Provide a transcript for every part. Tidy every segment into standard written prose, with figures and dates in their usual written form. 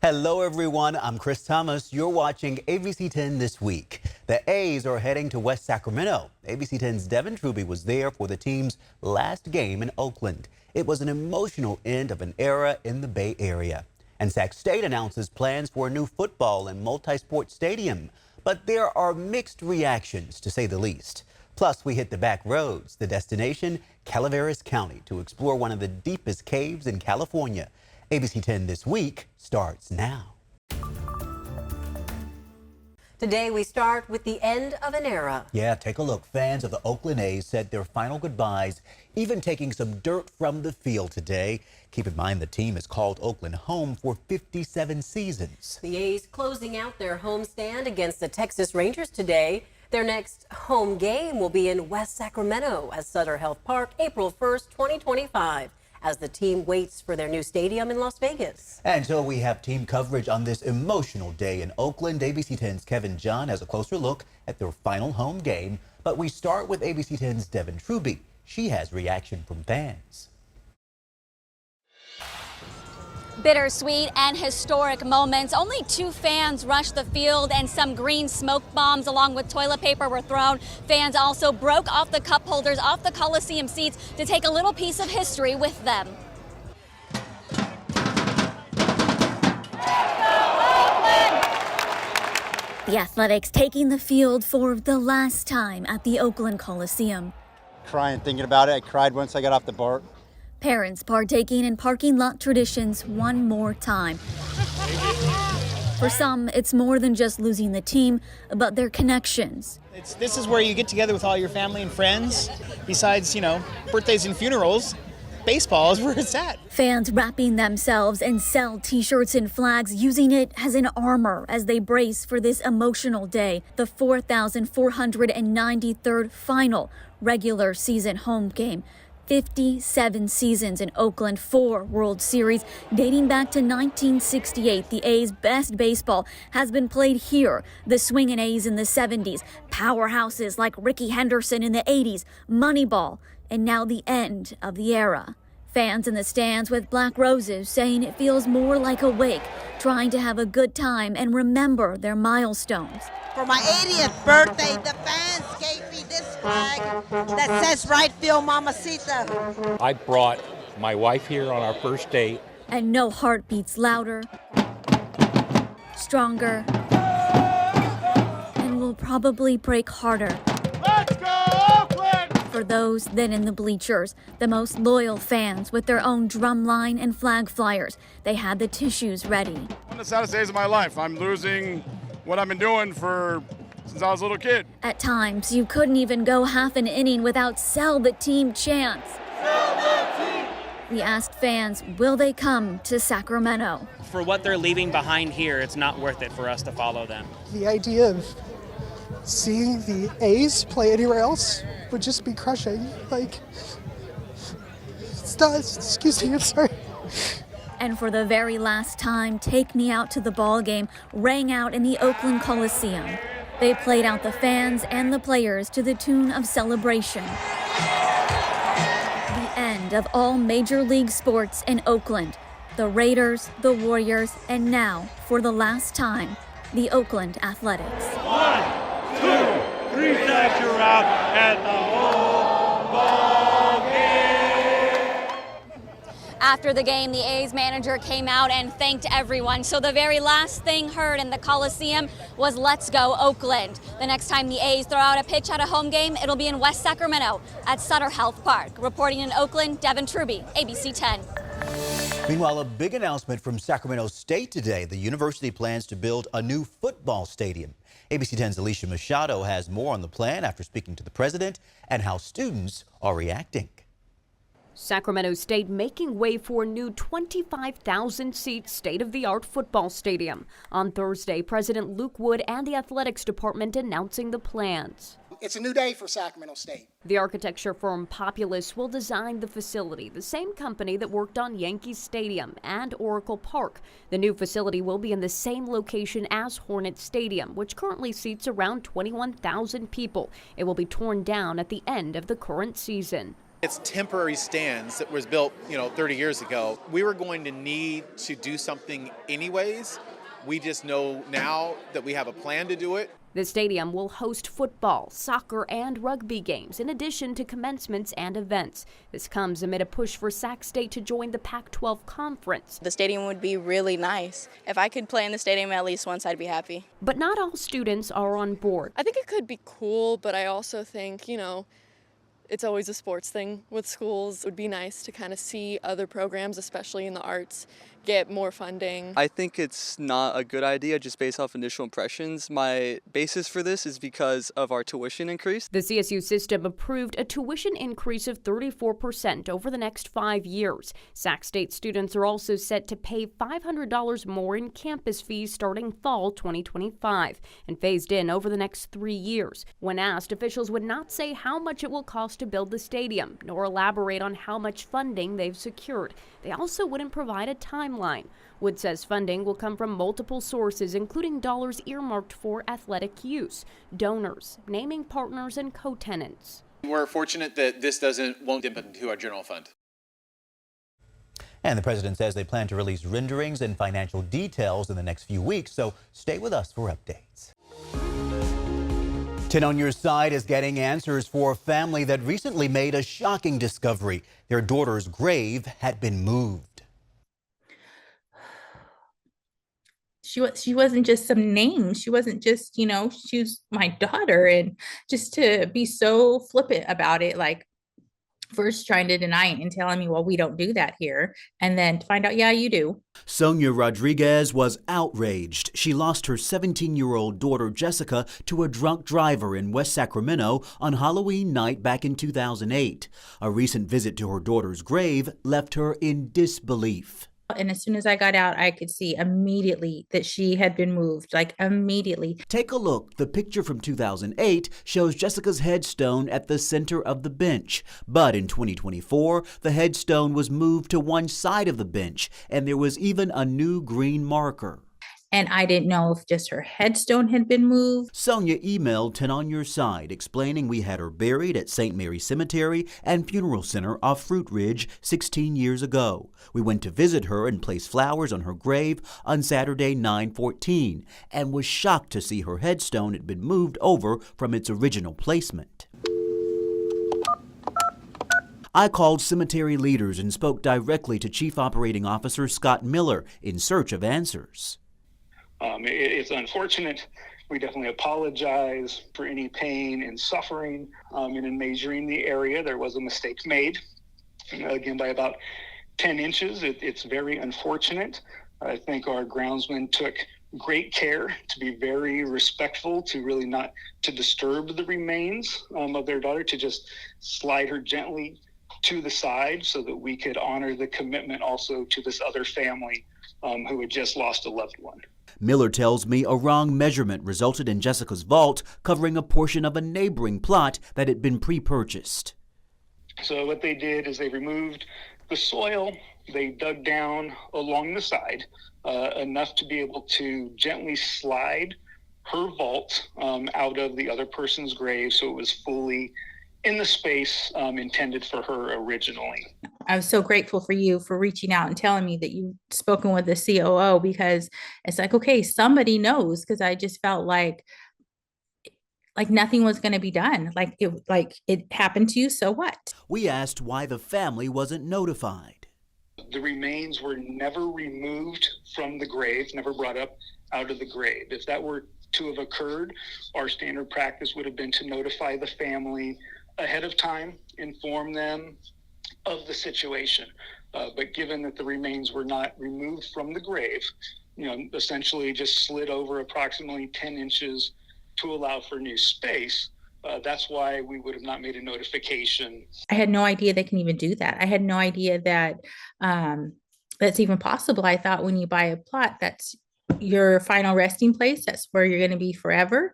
Hello, everyone. I'm Chris Thomas. You're watching ABC10 This Week. The A's are heading to West Sacramento. ABC10's Devin Truby was there for the team's last game in Oakland. It was an emotional end of an era in the Bay Area. And Sac State announces plans for a new football and multi-sport stadium. But there are mixed reactions, to say the least. Plus, we hit the back roads, the destination, Caverns County, to explore one of the deepest caves in California. ABC10 This Week starts now. Today we start with the end of an era. Yeah, take a look. Fans of the Oakland A said their final goodbyes, even taking some dirt from the field today. Keep in mind the team has called Oakland home for 57 seasons. The A's closing out their homestand against the Texas Rangers today. Their next home game will be in West Sacramento at Sutter Health Park, April 1st, 2025. As the team waits for their new stadium in Las Vegas. And so we have team coverage on this emotional day in Oakland. ABC10's Kevin John has a closer look at their final home game. But we start with ABC10's Devin Truby. She has reaction from fans. Bittersweet and historic moments. Only 2 fans rushed the field and some green smoke bombs along with toilet paper were thrown. Fans also broke off the cup holders off the Coliseum seats to take a little piece of history with them. The Athletics taking the field for the last time at the Oakland Coliseum. Crying thinking about it. I cried once I got off the BART. Parents partaking in parking lot traditions one more time. For some, it's more than just losing the team, but their connections. This is where you get together with all your family and friends. Besides, birthdays and funerals, baseball is where it's at. Fans wrapping themselves in Cell t-shirts and flags, using it as an armor as they brace for this emotional day, the 4,493rd final regular season home game. 57 seasons in Oakland, 4 World Series dating back to 1968. The A's best baseball has been played here. The swinging A's in the 70s, powerhouses like Ricky Henderson in the 80s, Moneyball, and now the end of the era. Fans in the stands with black roses saying it feels more like a wake, trying to have a good time and remember their milestones. For my 80th birthday, the fans gave me this flag that says right field Mamacita. I brought my wife here on our first date. And no heart beats louder, stronger, and will probably break harder. Let's go, Oakland! For those then in the bleachers, the most loyal fans with their own drum line and flag flyers. They had the tissues ready. One of the saddest days of my life. I'm losing what I've been doing since I was a little kid. At times, you couldn't even go half an inning without "Sell the Team" chants. Sell the team! We asked fans, will they come to Sacramento? For what they're leaving behind here, it's not worth it for us to follow them. The idea of seeing the A's play anywhere else would just be crushing. Excuse me, I'm sorry. And for the very last time, "Take Me Out to the Ball Game" rang out in the Oakland Coliseum. They played out the fans and the players to the tune of Celebration. The end of all major league sports in Oakland. The Raiders, the Warriors, and now, for the last time, the Oakland Athletics. 1, 2, 3 sacks, you're out at the whole ball game. After the game, the A's manager came out and thanked everyone. So the very last thing heard in the Coliseum was "Let's go, Oakland." The next time the A's throw out a pitch at a home game, it'll be in West Sacramento at Sutter Health Park. Reporting in Oakland, Devin Truby, ABC10. Meanwhile, a big announcement from Sacramento State today. The university plans to build a new football stadium. ABC10's Alicia Machado has more on the plan after speaking to the president and how students are reacting. Sacramento State making way for a new 25,000-seat state-of-the-art football stadium. On Thursday, President Luke Wood and the athletics department announcing the plans. It's a new day for Sacramento State. The architecture firm Populous will design the facility, the same company that worked on Yankee Stadium and Oracle Park. The new facility will be in the same location as Hornet Stadium, which currently seats around 21,000 people. It will be torn down at the end of the current season. It's temporary stands that was built, 30 years ago. We were going to need to do something anyways. We just know now that we have a plan to do it. The stadium will host football, soccer, and rugby games, in addition to commencements and events. This comes amid a push for Sac State to join the Pac-12 conference. The stadium would be really nice. If I could play in the stadium at least once, I'd be happy. But not all students are on board. I think it could be cool, but I also think, it's always a sports thing with schools. It would be nice to kind of see other programs, especially in the arts, get more funding. I think it's not a good idea just based off initial impressions. My basis for this is because of our tuition increase. The CSU system approved a tuition increase of 34% over the next 5 years. Sac State students are also set to pay $500 more in campus fees starting fall 2025 and phased in over the next 3 years. When asked, officials would not say how much it will cost to build the stadium, nor elaborate on how much funding they've secured. They also wouldn't provide a timeline. Wood says funding will come from multiple sources, including dollars earmarked for athletic use, donors, naming partners, and co-tenants. We're fortunate that this won't dip into our general fund. And the president says they plan to release renderings and financial details in the next few weeks, so stay with us for updates. 10 on Your Side is getting answers for a family that recently made a shocking discovery. Their daughter's grave had been moved. She wasn't just some name. She wasn't just, she was my daughter. And just to be so flippant about it, like first trying to deny it and telling me, well, we don't do that here. And then to find out, yeah, you do. Sonia Rodriguez was outraged. She lost her 17-year-old daughter, Jessica, to a drunk driver in West Sacramento on Halloween night back in 2008. A recent visit to her daughter's grave left her in disbelief. And as soon as I got out, I could see immediately that she had been moved, like immediately. Take a look. The picture from 2008 shows Jessica's headstone at the center of the bench. But in 2024, the headstone was moved to one side of the bench, and there was even a new green marker. And I didn't know if just her headstone had been moved. Sonia emailed 10 on Your Side explaining we had her buried at St. Mary Cemetery and Funeral Center off Fruit Ridge 16 years ago. We went to visit her and place flowers on her grave on Saturday, 9/14, and was shocked to see her headstone had been moved over from its original placement. I called cemetery leaders and spoke directly to Chief Operating Officer Scott Miller in search of answers. It's unfortunate. We definitely apologize for any pain and suffering. And in measuring the area, there was a mistake made, again, by about 10 inches. It's very unfortunate. I think our groundsman took great care to be very respectful, to really not to disturb the remains of their daughter, to just slide her gently to the side so that we could honor the commitment also to this other family who had just lost a loved one. Miller tells me a wrong measurement resulted in Jessica's vault covering a portion of a neighboring plot that had been pre-purchased. So what they did is they removed the soil, they dug down along the side enough to be able to gently slide her vault out of the other person's grave, so it was fully in the space intended for her originally. I was so grateful for you for reaching out and telling me that you'd spoken with the COO, because it's like, okay, somebody knows, because I just felt like nothing was going to be done. Like it happened to you, so what? We asked why the family wasn't notified. The remains were never removed from the grave, never brought up out of the grave. If that were to have occurred, our standard practice would have been to notify the family ahead of time, inform them of the situation. But given that the remains were not removed from the grave, essentially just slid over approximately 10 inches to allow for new space, that's why we would have not made a notification. I had no idea they can even do that. I had no idea that that's even possible. I thought when you buy a plot, that's your final resting place. That's where you're going to be forever.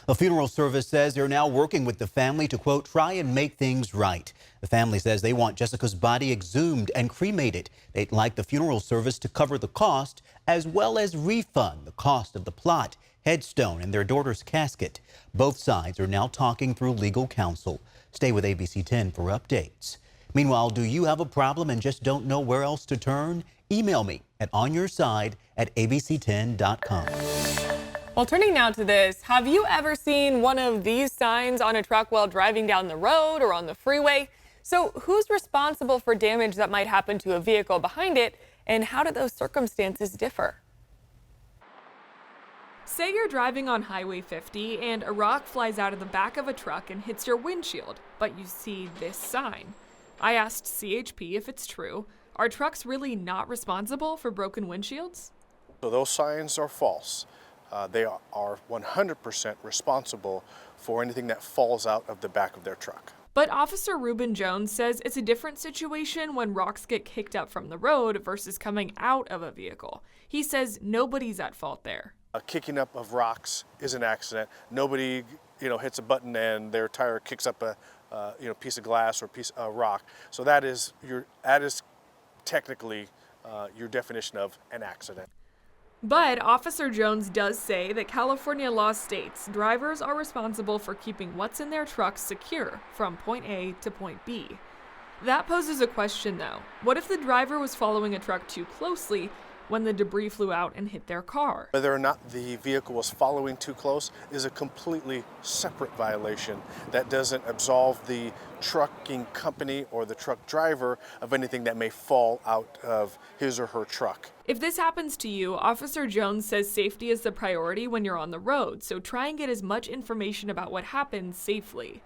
A funeral service says they're now working with the family to, quote, try and make things right. The family says they want Jessica's body exhumed and cremated. They'd like the funeral service to cover the cost as well as refund the cost of the plot. headstone, and their daughter's casket. Both sides are now talking through legal counsel. Stay with ABC 10 for updates. Meanwhile, do you have a problem and just don't know where else to turn? Email me at onyourside@abc10.com. Well, turning now to this, have you ever seen one of these signs on a truck while driving down the road or on the freeway? So who's responsible for damage that might happen to a vehicle behind it, and how do those circumstances differ? Say you're driving on Highway 50 and a rock flies out of the back of a truck and hits your windshield, but you see this sign. I asked CHP if it's true. Are trucks really not responsible for broken windshields? So those signs are false. They are 100% responsible for anything that falls out of the back of their truck. But Officer Reuben Jones says it's a different situation when rocks get kicked up from the road versus coming out of a vehicle. He says nobody's at fault there. A kicking up of rocks is an accident. Nobody, hits a button and their tire kicks up a piece of glass or piece of rock. So that is technically your definition of an accident. But Officer Jones does say that California law states drivers are responsible for keeping what's in their trucks secure from point A to point B. That poses a question though. What if the driver was following a truck too closely when the debris flew out and hit their car? Whether or not the vehicle was following too close is a completely separate violation that doesn't absolve the trucking company or the truck driver of anything that may fall out of his or her truck. If this happens to you, Officer Jones says safety is the priority when you're on the road, so try and get as much information about what happened safely.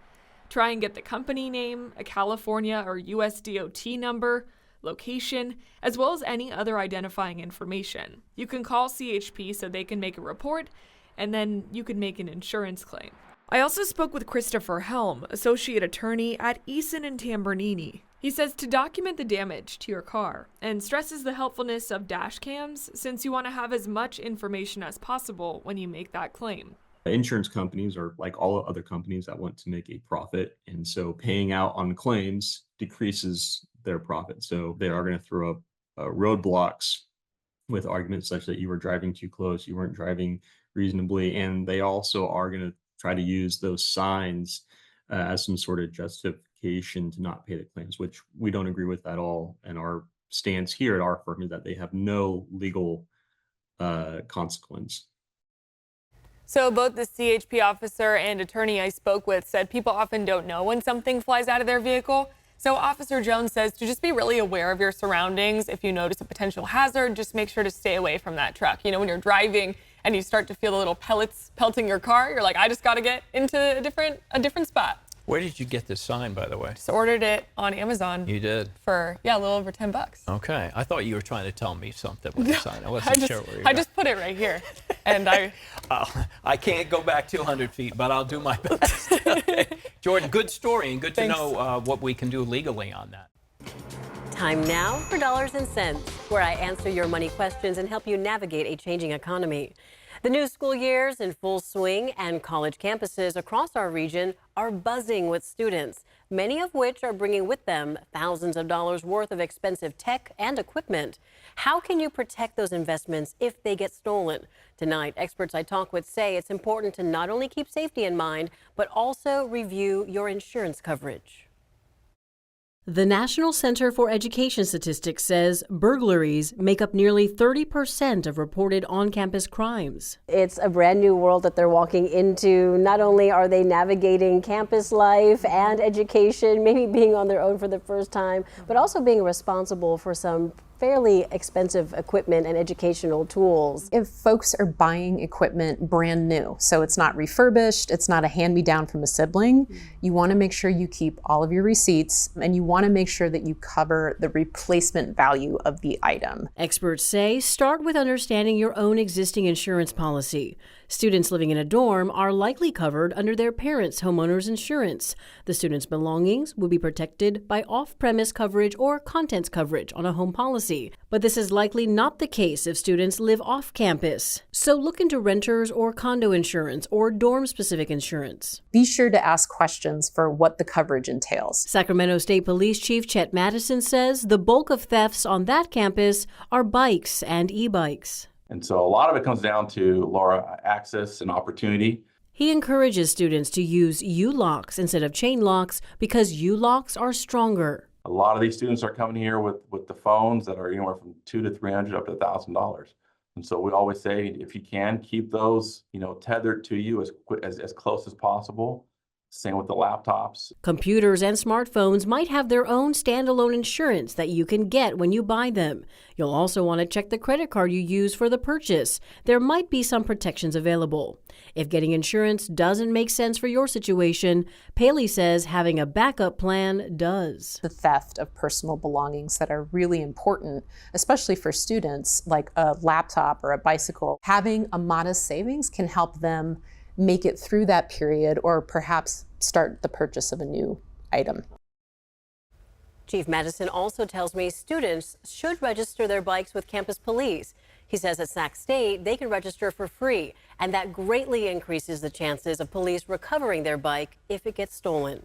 Try and get the company name, a California or US DOT number, location, as well as any other identifying information. You can call CHP so they can make a report, and then you can make an insurance claim. I also spoke with Christopher Helm, associate attorney at Eason and Tambernini. He says to document the damage to your car and stresses the helpfulness of dash cams since you want to have as much information as possible when you make that claim. Insurance companies are like all other companies that want to make a profit, and so paying out on claims decreases their profit. So they are going to throw up roadblocks with arguments such that you were driving too close, you weren't driving reasonably, and they also are going to try to use those signs as some sort of justification to not pay the claims, which we don't agree with at all. And our stance here at our firm is that they have no legal consequence. So both the CHP officer and attorney I spoke with said people often don't know when something flies out of their vehicle. So Officer Jones says to just be really aware of your surroundings. If you notice a potential hazard, just make sure to stay away from that truck. When you're driving and you start to feel the little pellets pelting your car, you're like, I just got to get into a different spot. Where did you get this sign, by the way? Just ordered it on Amazon. You did? For, a little over $10. Okay. I thought you were trying to tell me something with the sign. I wasn't sure where you I just put it right here. And I can't go back 200 feet, but I'll do my best. Okay. Jordan, good story, and good to know what we can do legally on that. Time now for Dollars and Cents, where I answer your money questions and help you navigate a changing economy. The new school year's in full swing, and college campuses across our region are buzzing with students, many of which are bringing with them thousands of dollars worth of expensive tech and equipment. How can you protect those investments if they get stolen? Tonight, experts I talk with say it's important to not only keep safety in mind, but also review your insurance coverage. The National Center for Education Statistics says burglaries make up nearly 30% of reported on-campus crimes. It's a brand new world that they're walking into. Not only are they navigating campus life and education, maybe being on their own for the first time, but also being responsible for some fairly expensive equipment and educational tools. If folks are buying equipment brand new, so it's not refurbished, it's not a hand-me-down from a sibling, you want to make sure you keep all of your receipts, and you want to make sure that you cover the replacement value of the item. Experts say start with understanding your own existing insurance policy. Students living in a dorm are likely covered under their parents' homeowner's insurance. The students' belongings will be protected by off-premise coverage or contents coverage on a home policy. But this is likely not the case if students live off campus. So look into renters or condo insurance or dorm-specific insurance. Be sure to ask questions for what the coverage entails. Sacramento State Police Chief Chet Madison says the bulk of thefts on that campus are bikes and e-bikes. And so a lot of it comes down to lower access and opportunity. He encourages students to use U-locks instead of chain locks because U-locks are stronger. A lot of these students are coming here with the phones that are anywhere from $200 to $300 up to $1,000. And so we always say, if you can, keep those, tethered to you as close as possible. Same with the laptops. Computers and smartphones might have their own standalone insurance that you can get when you buy them. You'll also want to check the credit card you use for the purchase. There might be some protections available. If getting insurance doesn't make sense for your situation, Paley says having a backup plan does. The theft of personal belongings that are really important, especially for students, like a laptop or a bicycle. Having a modest savings can help them make it through that period or perhaps start the purchase of a new item. Chief Madison also tells me students should register their bikes with campus police. He says at Sac State, they can register for free, and that greatly increases the chances of police recovering their bike if it gets stolen.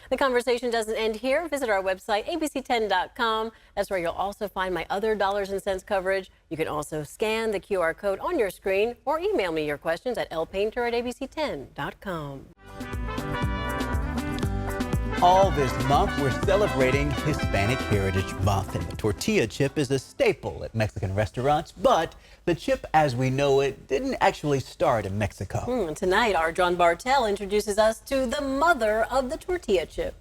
The conversation doesn't end here. Visit our website, abc10.com. That's where you'll also find my other dollars and cents coverage. You can also scan the QR code on your screen or email me your questions at lpainter@abc10.com. All this month, we're celebrating Hispanic Heritage Month, and the tortilla chip is a staple at Mexican restaurants, but the chip as we know it didn't actually start in Mexico. Tonight, our John Bartel introduces us to the mother of the tortilla chip.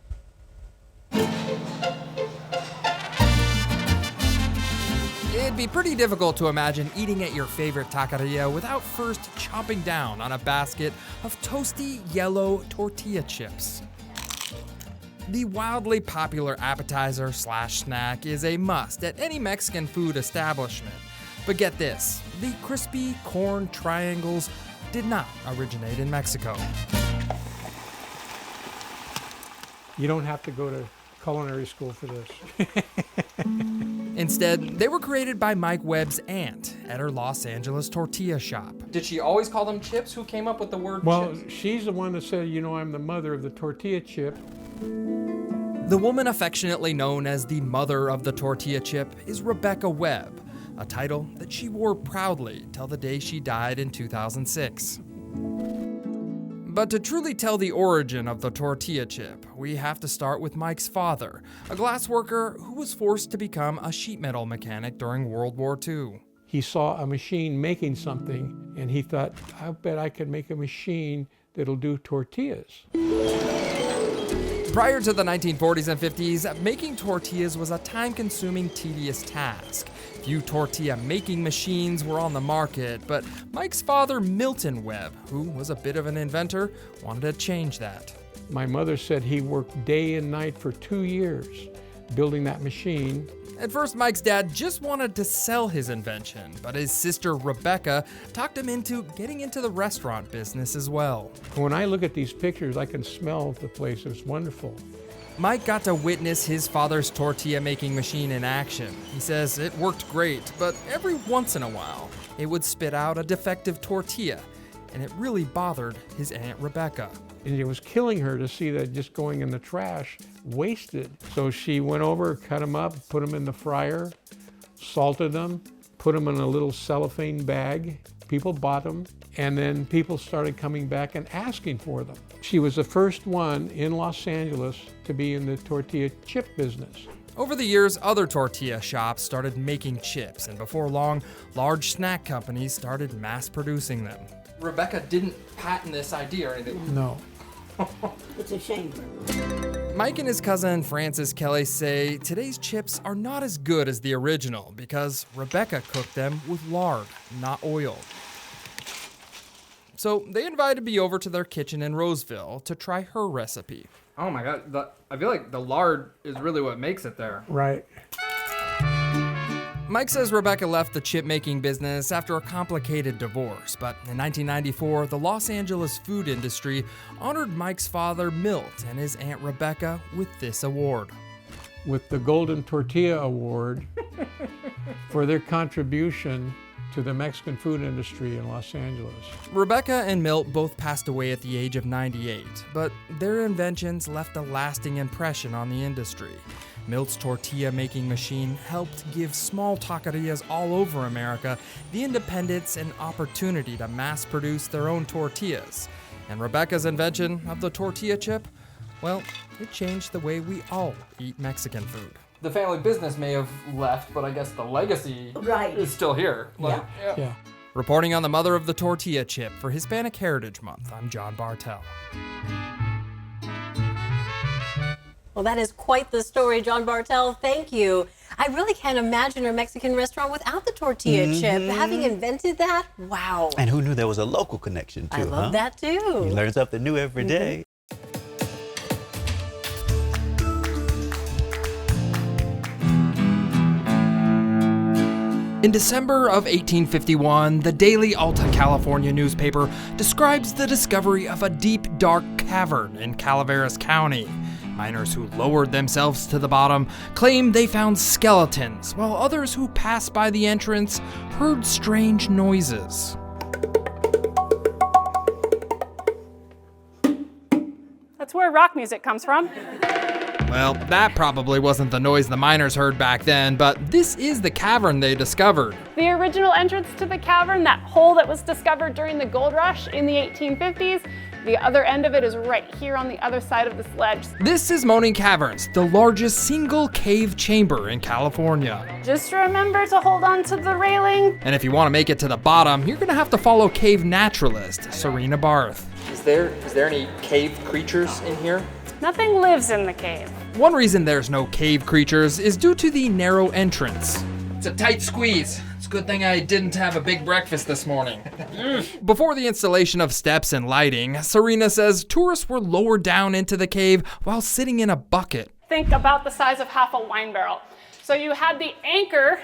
It'd be pretty difficult to imagine eating at your favorite taqueria without first chomping down on a basket of toasty yellow tortilla chips. The wildly popular appetizer/snack is a must at any Mexican food establishment. But get this, the crispy corn triangles did not originate in Mexico. You don't have to go to culinary school for this. Instead, they were created by Mike Webb's aunt at her Los Angeles tortilla shop. Did she always call them chips? Who came up with the word Well, chips? she's the one that said, I'm the mother of the tortilla chip. The woman affectionately known as the mother of the tortilla chip is Rebecca Webb, a title that she wore proudly till the day she died in 2006. But to truly tell the origin of the tortilla chip, we have to start with Mike's father, a glass worker who was forced to become a sheet metal mechanic during World War II. He saw a machine making something, and he thought, I bet I could make a machine that'll do tortillas. Prior to the 1940s and 50s, making tortillas was a time-consuming, tedious task. Few tortilla-making machines were on the market, but Mike's father, Milton Webb, who was a bit of an inventor, wanted to change that. My mother said he worked day and night for 2 years building that machine. At first, Mike's dad just wanted to sell his invention, but his sister Rebecca talked him into getting into the restaurant business as well. When I look at these pictures, I can smell the place. It's wonderful. Mike got to witness his father's tortilla-making machine in action. He says it worked great, but every once in a while, it would spit out a defective tortilla, and it really bothered his Aunt Rebecca. And it was killing her to see that just going in the trash, wasted. So she went over, cut them up, put them in the fryer, salted them, put them in a little cellophane bag. People bought them, and then people started coming back and asking for them. She was the first one in Los Angeles to be in the tortilla chip business. Over the years, other tortilla shops started making chips, and before long, large snack companies started mass producing them. Rebecca didn't patent this idea or anything. No. It's a shame. Mike and his cousin Francis Kelly say today's chips are not as good as the original because Rebecca cooked them with lard, not oil. So they invited me over to their kitchen in Roseville to try her recipe. Oh my God, I feel like the lard is really what makes it there. Right. Mike says Rebecca left the chip-making business after a complicated divorce, but in 1994, the Los Angeles food industry honored Mike's father, Milt, and his Aunt Rebecca with this award. With the Golden Tortilla Award for their contribution to the Mexican food industry in Los Angeles. Rebecca and Milt both passed away at the age of 98, but their inventions left a lasting impression on the industry. Milt's tortilla-making machine helped give small taquerias all over America the independence and opportunity to mass-produce their own tortillas. And Rebecca's invention of the tortilla chip, well, it changed the way we all eat Mexican food. The family business may have left, but I guess the legacy is still here. Yeah. Reporting on the mother of the tortilla chip for Hispanic Heritage Month, I'm John Bartel. Well, that is quite the story, John Bartel. Thank you. I really can't imagine a Mexican restaurant without the tortilla chip. Having invented that, wow. And who knew there was a local connection too? I love that too. You learn something new every day. In December of 1851, the Daily Alta California newspaper describes the discovery of a deep, dark cavern in Calaveras County. Miners who lowered themselves to the bottom claimed they found skeletons, while others who passed by the entrance heard strange noises. That's where rock music comes from. Well, that probably wasn't the noise the miners heard back then, but this is the cavern they discovered. The original entrance to the cavern, that hole that was discovered during the gold rush in the 1850s, the other end of it is right here on the other side of this ledge. This is Moaning Caverns, the largest single cave chamber in California. Just remember to hold on to the railing. And if you want to make it to the bottom, you're going to have to follow cave naturalist Serena Barth. Is there any cave creatures in here? Nothing lives in the cave. One reason there's no cave creatures is due to the narrow entrance. It's a tight squeeze. It's a good thing I didn't have a big breakfast this morning. Before the installation of steps and lighting, Serena says tourists were lowered down into the cave while sitting in a bucket. Think about the size of half a wine barrel. So you had the anchor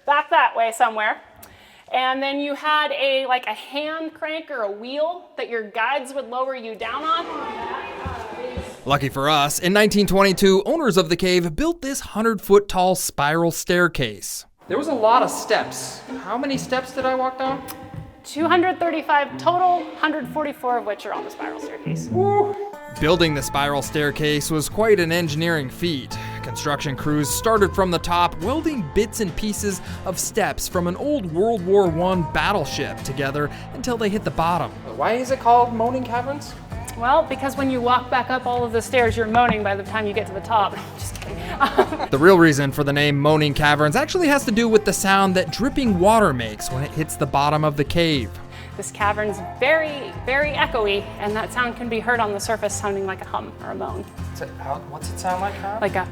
back that way somewhere, and then you had a hand crank or a wheel that your guides would lower you down on. Lucky for us, in 1922, owners of the cave built this 100-foot tall spiral staircase. There was a lot of steps. How many steps did I walk down? 235 total, 144 of which are on the spiral staircase. Woo. Building the spiral staircase was quite an engineering feat. Construction crews started from the top, welding bits and pieces of steps from an old World War I battleship together until they hit the bottom. Why is it called Moaning Caverns? Well, because when you walk back up all of the stairs, you're moaning by the time you get to the top. Just kidding. The real reason for the name Moaning Caverns actually has to do with the sound that dripping water makes when it hits the bottom of the cave. This cavern's very, very echoey, and that sound can be heard on the surface sounding like a hum or a moan. What's it sound like, huh? Like a...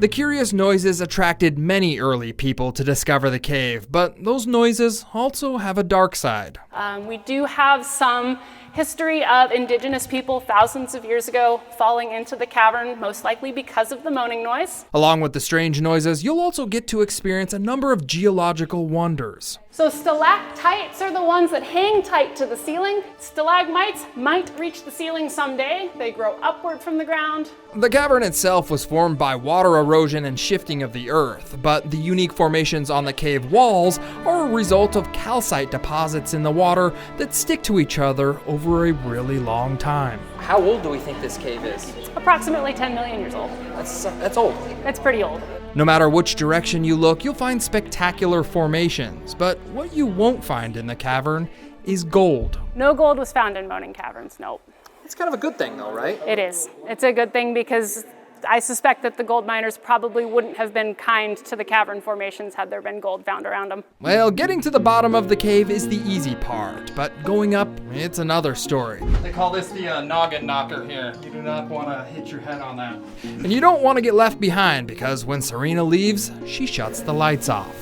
The curious noises attracted many early people to discover the cave, but those noises also have a dark side. We do have some history of indigenous people thousands of years ago falling into the cavern, most likely because of the moaning noise. Along with the strange noises, you'll also get to experience a number of geological wonders. So stalactites are the ones that hang tight to the ceiling. Stalagmites might reach the ceiling someday. They grow upward from the ground. The cavern itself was formed by water erosion and shifting of the earth, but the unique formations on the cave walls are a result of calcite deposits in the water that stick to each other over a really long time. How old do we think this cave is? Approximately 10 million years old. That's old. That's pretty old. No matter which direction you look, you'll find spectacular formations, but what you won't find in the cavern is gold. No gold was found in Moaning Caverns, nope. It's kind of a good thing though, right? It is. It's a good thing because I suspect that the gold miners probably wouldn't have been kind to the cavern formations had there been gold found around them. Well, getting to the bottom of the cave is the easy part, but going up, it's another story. They call this the noggin knocker here. You do not want to hit your head on that. And you don't want to get left behind because when Serena leaves, she shuts the lights off.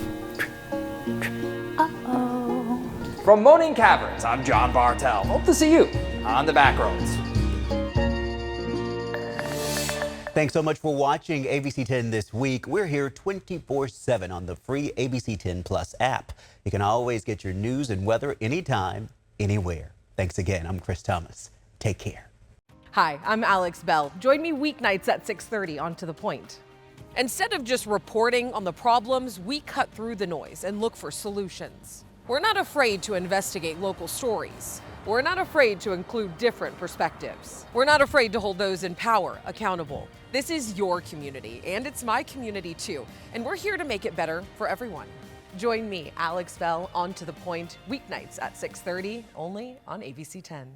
Uh-oh. From Moaning Caverns, I'm John Bartel. Hope to see you on the back roads. Thanks so much for watching ABC10 This Week. We're here 24/7 on the free ABC10 Plus app. You can always get your news and weather anytime, anywhere. Thanks again. I'm Chris Thomas. Take care. Hi, I'm Alex Bell. Join me weeknights at 6:30 on To The Point. Instead of just reporting on the problems, we cut through the noise and look for solutions. We're not afraid to investigate local stories. We're not afraid to include different perspectives. We're not afraid to hold those in power accountable. This is your community, and it's my community too, and we're here to make it better for everyone. Join me, Alex Bell, on To The Point, weeknights at 6:30, only on ABC 10.